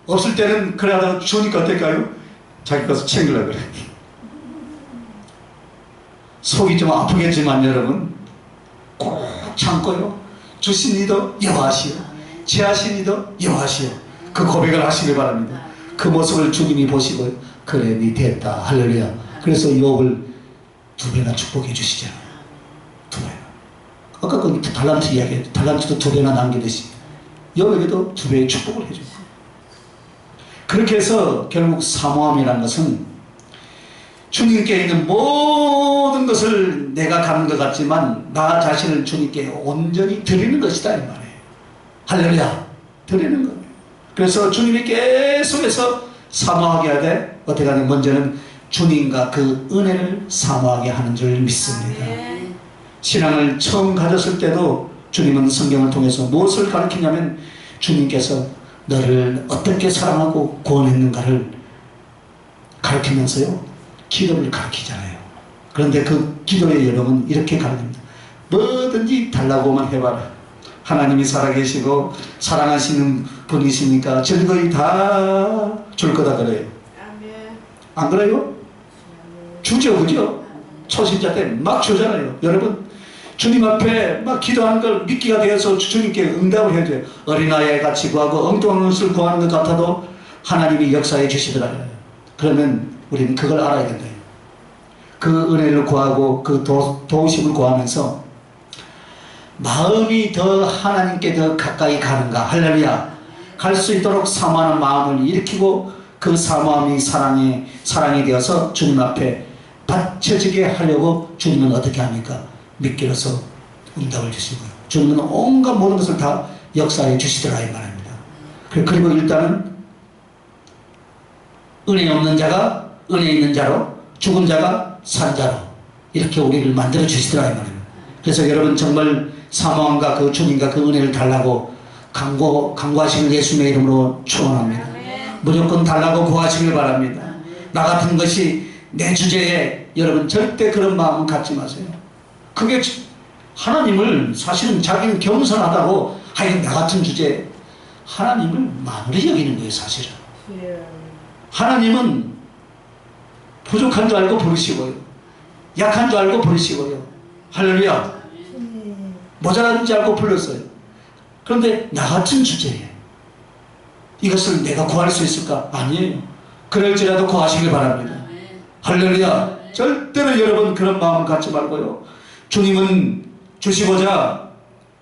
없을 때는 그래 하다가 주니까 어떨까요? 자기 것을 챙기려고 그래. 속이 좀 아프겠지만 여러분 꼭 참고요. 주신 이도 여호와시오, 취하신 이도 여호와시오. 그 고백을 하시길 바랍니다. 그 모습을 주님이 보시고 그래 니 됐다. 할렐루야. 그래서 욥을 2배나 축복해 주시잖아요. 2배나. 아까 그 달란트 이야기, 달란트도 2배나 남기듯이 욥에게도 2배의 축복을 해줘요. 그렇게 해서 결국 사모함이라는 것은 주님께 있는 모든 것을 내가 가는 것 같지만 나 자신을 주님께 온전히 드리는 것이다 이 말이에요. 할렐루야. 드리는 거예요. 그래서 주님이 계속해서 사모하게 하되 어떻게 하냐, 먼저는 주님과 그 은혜를 사모하게 하는 줄 믿습니다. 신앙을 처음 가졌을 때도 주님은 성경을 통해서 무엇을 가르치냐면 주님께서 너를 어떻게 사랑하고 구원했는가를 가르치면서요 기도를 가르치잖아요. 그런데 그 기도의 여름은 이렇게 가르칩니다. 뭐든지 달라고만 해봐라. 하나님이 살아계시고 사랑하시는 분이시니까 즐거이 다 줄 거다 그래요. 안 그래요? 주죠, 그죠? 초신자 때 막 주잖아요. 여러분 주님 앞에 막 기도하는 걸 믿기가 되어서 주님께 응답을 해줘요. 어린아이 같이 구하고 엉뚱한 것을 구하는 것 같아도 하나님이 역사해 주시더라고요. 그러면 우리는 그걸 알아야 된다. 그 은혜를 구하고 그 도우심을 구하면서 마음이 더 하나님께 더 가까이 가는가. 할렐루야. 갈 수 있도록 사모하는 마음을 일으키고 그 사모함이 사랑이 되어서 주님 앞에 받쳐지게 하려고 주님은 어떻게 합니까? 믿기로서 응답을 주시고요. 주님은 온갖 모든 것을 다 역사해 주시더라 이 말입니다. 그리고 일단은 은혜 없는 자가 은혜 있는 자로, 죽은 자가 산 자로 이렇게 우리를 만들어 주시더라 이 말입니다. 그래서 여러분 정말 사모함과 그 주님과 그 은혜를 달라고 간구하시는 예수님의 이름으로 축원합니다. 무조건 달라고 구하시길 바랍니다. 나 같은 것이 내 주제에 여러분 절대 그런 마음 갖지 마세요. 그게 하나님을 사실은 자기는 겸손하다고 하여간 나 같은 주제에 하나님을 만으로 여기는 거예요. 사실은 하나님은 부족한 줄 알고 부르시고요, 약한 줄 알고 부르시고요, 할렐루야, 모자란 줄 알고 불렀어요. 그런데 나 같은 주제에 이것을 내가 구할 수 있을까? 아니에요. 그럴지라도 구하시길 바랍니다. 할렐루야. 절대로 여러분 그런 마음 갖지 말고요, 주님은 주시고자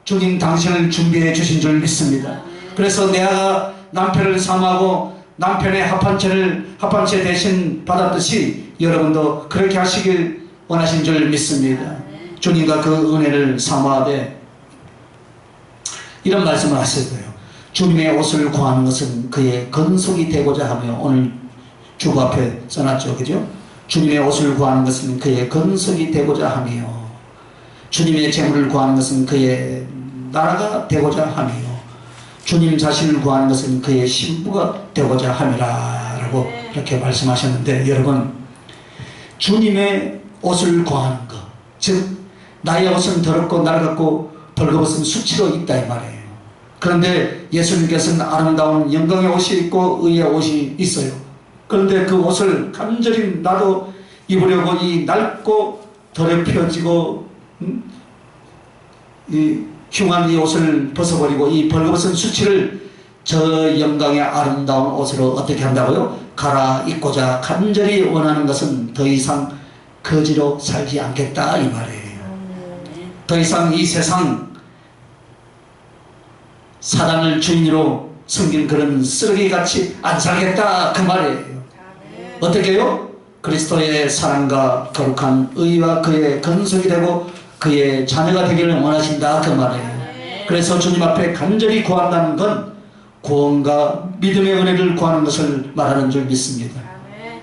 주님 당신을 준비해 주신 줄 믿습니다. 그래서 내가 남편을 사모하고 남편의 합한채 대신 받았듯이 여러분도 그렇게 하시길 원하신 줄 믿습니다. 주님과 그 은혜를 사모하되 이런 말씀을 하실 거예요. 주님의 옷을 구하는 것은 그의 건속이 되고자 하며, 오늘 주보 앞에 써놨죠, 그죠? 주님의 옷을 구하는 것은 그의 건속이 되고자 하며, 주님의 재물을 구하는 것은 그의 나라가 되고자 하며, 주님 자신을 구하는 것은 그의 신부가 되고자 함이라 라고 이렇게 말씀하셨는데, 여러분 주님의 옷을 구하는 것, 즉 나의 옷은 더럽고 낡았고 벌거벗은 수치로 있다 이 말이에요. 그런데 예수님께서는 아름다운 영광의 옷이 있고 의의 옷이 있어요. 그런데 그 옷을 간절히 나도 입으려고 이 낡고 더럽혀지고 이 흉한 이 옷을 벗어버리고 이 벌거벗은 수치를 저 영광의 아름다운 옷으로 어떻게 한다고요? 갈아입고자 간절히 원하는 것은 더 이상 거지로 살지 않겠다 이 말이에요. 더 이상 이 세상 사단을 주인으로 섬긴 그런 쓰레기같이 안 살겠다 그 말이에요. 어떻게 해요? 그리스도의 사랑과 거룩한 의와 그의 건속이 되고 그의 자녀가 되기를 원하신다 그 말이에요. 그래서 주님 앞에 간절히 구한다는 건 구원과 믿음의 은혜를 구하는 것을 말하는 줄 믿습니다.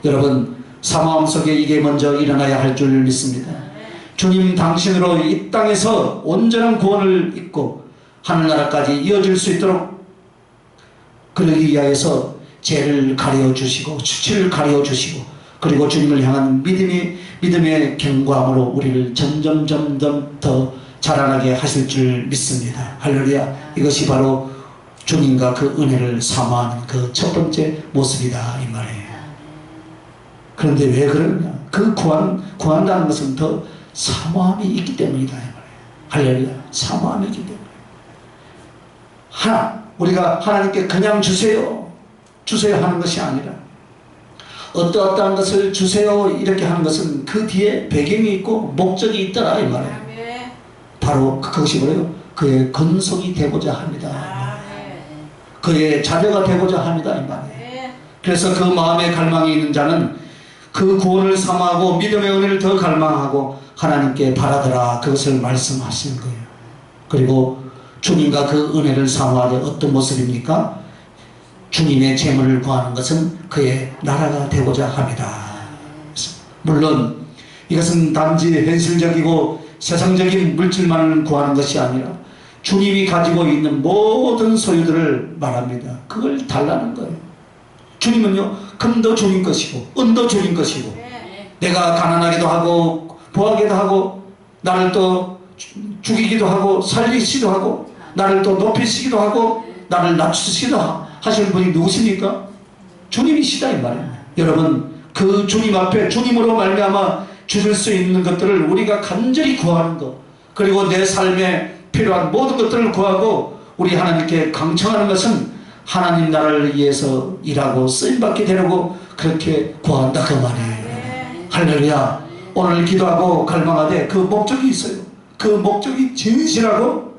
여러분 사모함 속에 이게 먼저 일어나야 할 줄 믿습니다. 주님 당신으로 이 땅에서 온전한 구원을 입고 하늘나라까지 이어질 수 있도록 그러기 위하여서 죄를 가려 주시고 수치를 가려 주시고, 그리고 주님을 향한 믿음의 견고함으로 우리를 점점 더 자라나게 하실 줄 믿습니다. 할렐루야. 이것이 바로 주님과 그 은혜를 사모하는 그 첫 번째 모습이다 이 말이에요. 그런데 왜 그러냐? 그 구한다는 것은 더 사모함이 있기 때문이다 이 말이에요. 할렐루야. 사모함이 있기 때문에 우리가 하나님께 그냥 주세요 하는 것이 아니라 어떠한 것을 주세요 이렇게 하는 것은 그 뒤에 배경이 있고 목적이 있더라 이 말이에요. 바로 그것이 뭐예요? 그의 건속이 되고자 합니다. 그의 자녀가 되고자 합니다 이 말이에요. 그래서 그 마음에 갈망이 있는 자는 그 구원을 사모하고 믿음의 은혜를 더 갈망하고 하나님께 바라더라, 그것을 말씀하시는 거예요. 그리고 주님과 그 은혜를 사모하되 어떤 모습입니까? 주님의 재물을 구하는 것은 그의 나라가 되고자 합니다. 물론 이것은 단지 현실적이고 세상적인 물질만을 구하는 것이 아니라 주님이 가지고 있는 모든 소유들을 말합니다. 그걸 달라는 거예요. 주님은요, 금도 주님 것이고 은도 주님 것이고 내가 가난하기도 하고 부하기도 하고 나를 또 죽이기도 하고 살리시기도 하고 나를 또 높이시기도 하고 나를 낮추시기도 하시는 분이 누구십니까? 주님이시다 이 말이에요. 여러분 그 주님 앞에 주님으로 말미암아 주실 수 있는 것들을 우리가 간절히 구하는 것, 그리고 내 삶에 필요한 모든 것들을 구하고 우리 하나님께 강청하는 것은 하나님 나라를 위해서 일하고 쓰임받게 되려고 그렇게 구한다 그 말이에요. 할렐루야. 오늘 기도하고 갈망하되 그 목적이 있어요. 그 목적이 진실하고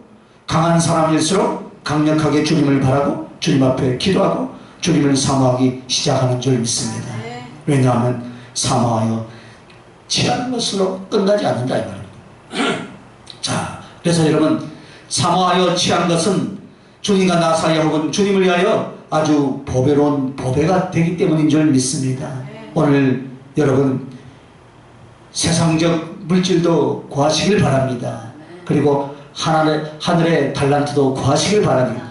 강한 사람일수록 강력하게 주님을 바라고 주님 앞에 기도하고 주님을 사모하기 시작하는 줄 믿습니다. 왜냐하면 사모하여 취하는 것으로 끝나지 않는다 이 말입니다. 자, 그래서 여러분 사모하여 취한 것은 주님과 나 사이 혹은 주님을 위하여 아주 보배로운 보배가 되기 때문인 줄 믿습니다. 오늘 여러분 세상적 물질도 구하시길 바랍니다. 그리고 하늘의 달란트도 구하시길 바랍니다.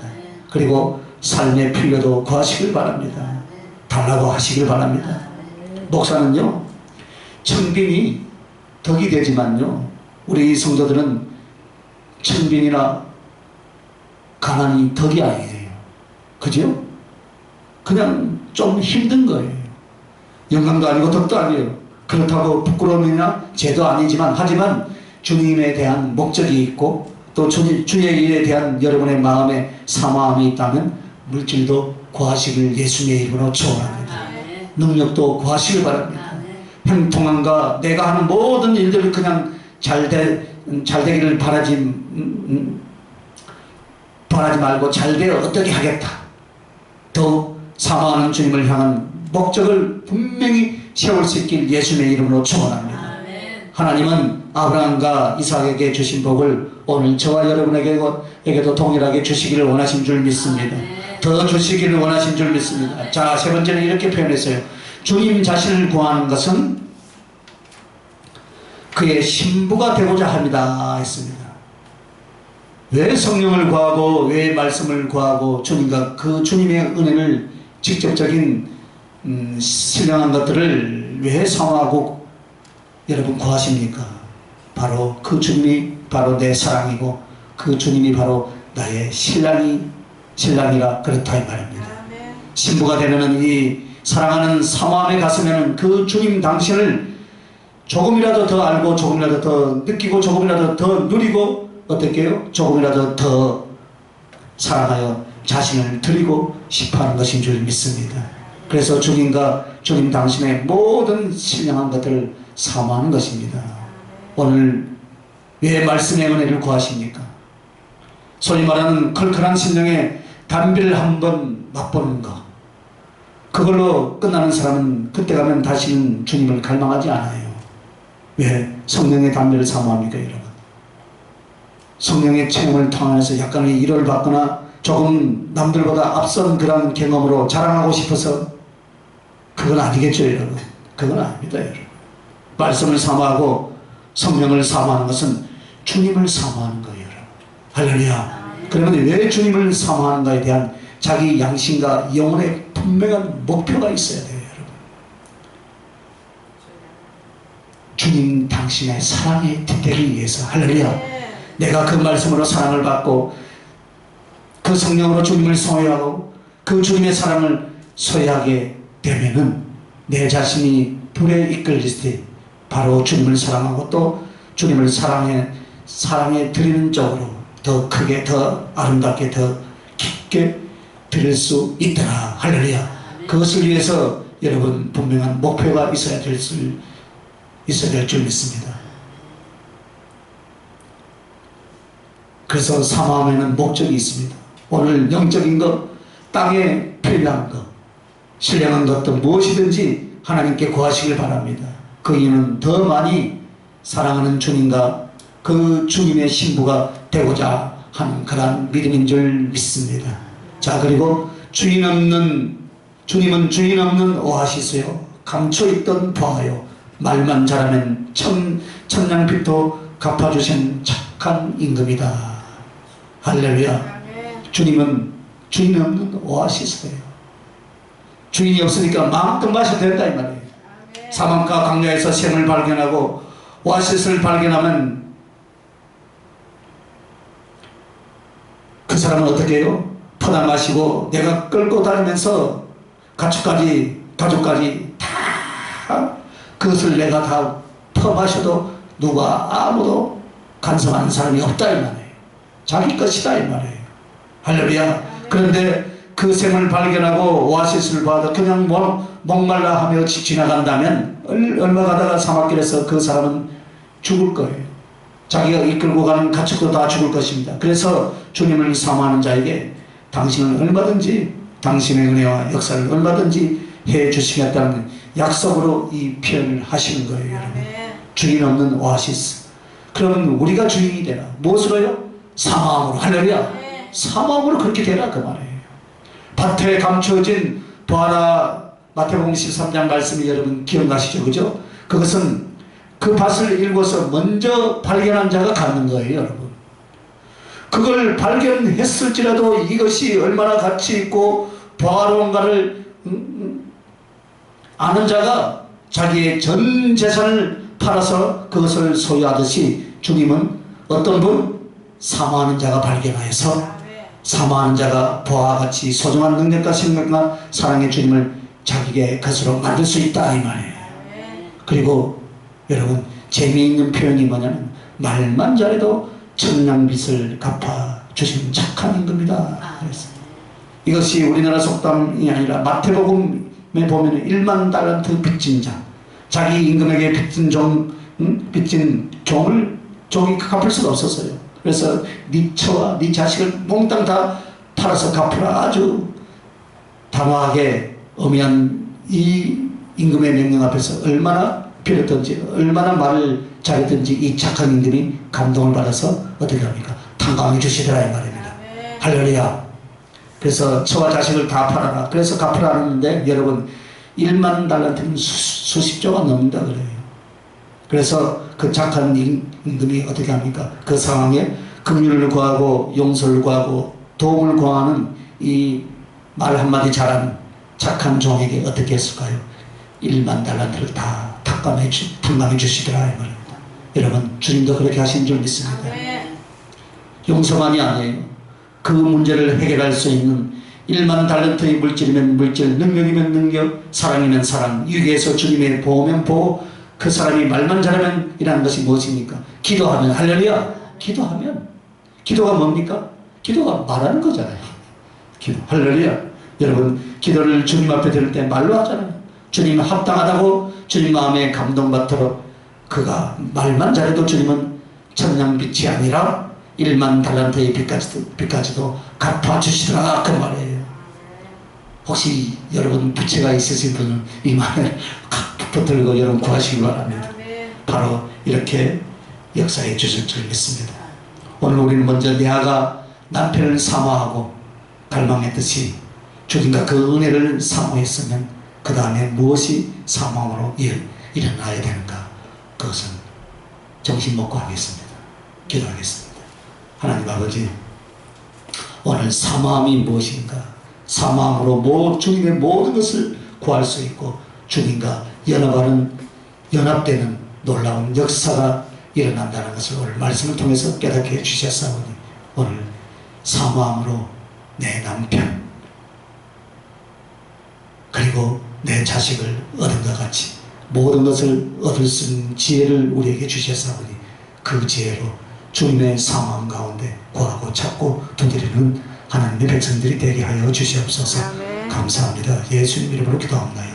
그리고 삶의 필요도 구하시길 바랍니다. 달라고 하시길 바랍니다. 목사는요 청빈이 덕이 되지만요, 우리 성도들은 청빈이나 가난이 덕이 아니에요. 그죠? 그냥 좀 힘든 거예요. 영광도 아니고 덕도 아니에요. 그렇다고 부끄러움이나 죄도 아니지만, 하지만 주님에 대한 목적이 있고 또 주의 일에 대한 여러분의 마음에 사모함이 있다면 물질도 구하시길 예수님의 이름으로 축원합니다. 능력도 구하시길 바랍니다. 형통함과 내가 하는 모든 일들을 그냥 잘 되기를 바라지 말고 잘 되어 어떻게 하겠다. 더 사모하는 주님을 향한 목적을 분명히 세울 수 있길 예수님의 이름으로 축원합니다. 하나님은 아브라함과 이삭에게 주신 복을 오늘 저와 여러분에게도 동일하게 주시기를 원하신 줄 믿습니다. 더 주시기를 원하신 줄 믿습니다. 자, 세 번째는 이렇게 표현했어요. 주님 자신을 구하는 것은 그의 신부가 되고자 합니다 했습니다. 왜 성령을 구하고 왜 말씀을 구하고 주님과 그 주님의 은혜를 직접적인 신령한 것들을 왜 사모하고 여러분 구하십니까? 바로 그 주님이 바로 내 사랑이고 그 주님이 바로 나의 신랑이라 그렇다 이 말입니다. 신부가 되면은 이 사랑하는 사모함에 갔으면은 그 주님 당신을 조금이라도 더 알고 조금이라도 더 느끼고 조금이라도 더 누리고 어떻게 해요? 조금이라도 더 사랑하여 자신을 드리고 싶어하는 것인 줄 믿습니다. 그래서 주님과 주님 당신의 모든 신령한 것들을 사모하는 것입니다. 오늘 왜 말씀의 은혜를 구하십니까? 소위 말하는 컬컬한 심령의 담비를 한번 맛보는 것, 그걸로 끝나는 사람은 그때 가면 다시는 주님을 갈망하지 않아요. 왜? 성령의 담비를 사모합니까 여러분? 성령의 체험을 통해서 약간의 위로를 받거나 조금 남들보다 앞선 그런 경험으로 자랑하고 싶어서, 그건 아니겠죠 여러분? 그건 아닙니다 여러분. 말씀을 사모하고 성령을 사모하는 것은 주님을 사모하는 거예요 여러분. 할렐루야. 그러면 왜 주님을 사모하는가에 대한 자기 양심과 영혼의 분명한 목표가 있어야 돼요 여러분. 주님 당신의 사랑에 깃대기 위해서. 할렐루야. 내가 그 말씀으로 사랑을 받고 그 성령으로 주님을 소유하고 그 주님의 사랑을 소유하게 되면은 내 자신이 불에 이끌릴 때 바로 주님을 사랑하고 또 주님을 사랑해 드리는 쪽으로 더 크게 더 아름답게 더 깊게 드릴 수 있더라. 할렐루야. 그것을 위해서 여러분 분명한 목표가 있어야 될 줄 믿습니다. 그래서 사모함에는 목적이 있습니다. 오늘 영적인 것, 땅에 필요한 것, 신령한 것도 무엇이든지 하나님께 구하시길 바랍니다. 그 이유는 더 많이 사랑하는 주님과 그 주님의 신부가 되고자 하는 그러한 믿음인 줄 믿습니다. 자, 그리고 주님은 주인 없는 오아시스요, 감춰있던 보아요, 말만 잘하면 천냥빚도 갚아주신 착한 임금이다. 할렐루야. 주님은 주인 없는 오아시스예요. 주인이 없으니까 마음껏 마셔도 된다 이 말이에요. 사막과 강야에서 샘을 발견하고 오아시스를 발견하면 그 사람은 어떻게 해요? 퍼다 마시고 내가 끌고 다니면서 가족까지 다 그것을 내가 다 퍼마셔도 누가 아무도 간섭하는 사람이 없다 이 말이에요. 자기 것이다 이 말이에요. 할렐루야. 그런데 그 샘을 발견하고 오아시스를 봐도 그냥 목말라 하며 지나간다면 얼마 가다가 사막길에서 그 사람은 죽을 거예요. 자기가 이끌고 가는 가축도 다 죽을 것입니다. 그래서 주님을 사모하는 자에게 당신은 얼마든지 당신의 은혜와 역사를 얼마든지 해 주시겠다는 약속으로 이 표현을 하시는 거예요 여러분. 주인 없는 오아시스. 그러면 우리가 주인이 되라. 무엇으로요? 사모함으로. 할렐루야. 사모함으로 그렇게 되라 그 말이에요. 밭에 감춰진 보아라, 마태복음 13장 말씀이 여러분 기억나시죠? 그죠? 그것은 그 밭을 읽어서 먼저 발견한 자가 갖는 거예요 여러분. 그걸 발견했을지라도 이것이 얼마나 가치 있고 보아로운가를 아는 자가 자기의 전 재산을 팔아서 그것을 소유하듯이 주님은 어떤 분? 사모하는 자가 발견하여서 사모하는 자가 보아와 같이 소중한 능력과 생명과 사랑의 주님을 자기의 것으로 만들 수 있다 이 말이에요. 그리고 여러분 재미있는 표현이 뭐냐면 말만 잘해도 천냥빚을 갚아주신 착한 임금이다. 이것이 우리나라 속담이 아니라 마태복음에 보면 1만 달란트 빚진 자, 자기 임금에게 빚진 종을 종이 갚을 수가 없었어요. 그래서 네 처와 네 자식을 몽땅 다 팔아서 갚으라 아주 단호하게 엄한 이 임금의 명령 앞에서 얼마나 빌었든지 얼마나 말을 잘했든지 이 착한 임금이 감동을 받아서 어떻게 합니까? 탕감해 주시더라 이 말입니다. 할렐루야. 그래서 처와 자식을 다 팔아라. 그래서 갚으라 하는데 여러분 1만 달란트는 수십조가 넘는다 그래요. 그래서 그 착한 임금이 어떻게 합니까? 그 상황에 긍휼을 구하고 용서를 구하고 도움을 구하는 이 말 한마디 잘한 착한 종에게 어떻게 했을까요? 1만 달란트를 다 탕감해 주시더라 이 말입니다. 여러분 주님도 그렇게 하신 줄 믿습니다. 용서만이 아니에요. 그 문제를 해결할 수 있는 1만 달란트의 물질이면 물질, 능력이면 능력, 사랑이면 사랑, 유기에서 주님의 보호면 보호. 그 사람이 말만 잘하면 이라는 것이 무엇입니까? 기도하면, 할렐루야. 기도가 뭡니까? 기도가 말하는 거잖아요. 기도, 할렐루야. 여러분 기도를 주님 앞에 드릴 때 말로 하잖아요. 주님 합당하다고 주님 마음에 감동받도록 그가 말만 잘해도 주님은 천냥빚이 아니라 1만 달란트의 빚까지도 갚아주시더라 그 말이에요. 혹시 여러분 부채가 있으신 분은 이 말을 붙들고 여러분 구하시기 바랍니다. 바로 이렇게 역사해 주실 줄 믿습니다. 오늘 우리는 먼저 레아가 남편을 사모하고 갈망했듯이 주님과 그 은혜를 사모했으면 그 다음에 무엇이 사모함으로 일어나야 되는가, 그것은 정신 먹고 하겠습니다. 기도하겠습니다. 하나님 아버지, 오늘 사모함이 무엇인가? 사모함으로 주님의 모든 것을 구할 수 있고 주님과 연합되는 놀라운 역사가 일어난다는 것을 오늘 말씀을 통해서 깨닫게 해주셨사오니 오늘 사모함으로 내 남편 그리고 내 자식을 얻은 것 같이 모든 것을 얻을 수 있는 지혜를 우리에게 주셨사오니 그 지혜로 주님의 사모함 가운데 구하고 찾고 두드리는 하나님의 백성들이 되게 하여 주시옵소서. 감사합니다. 예수님 이름으로 기도합니다.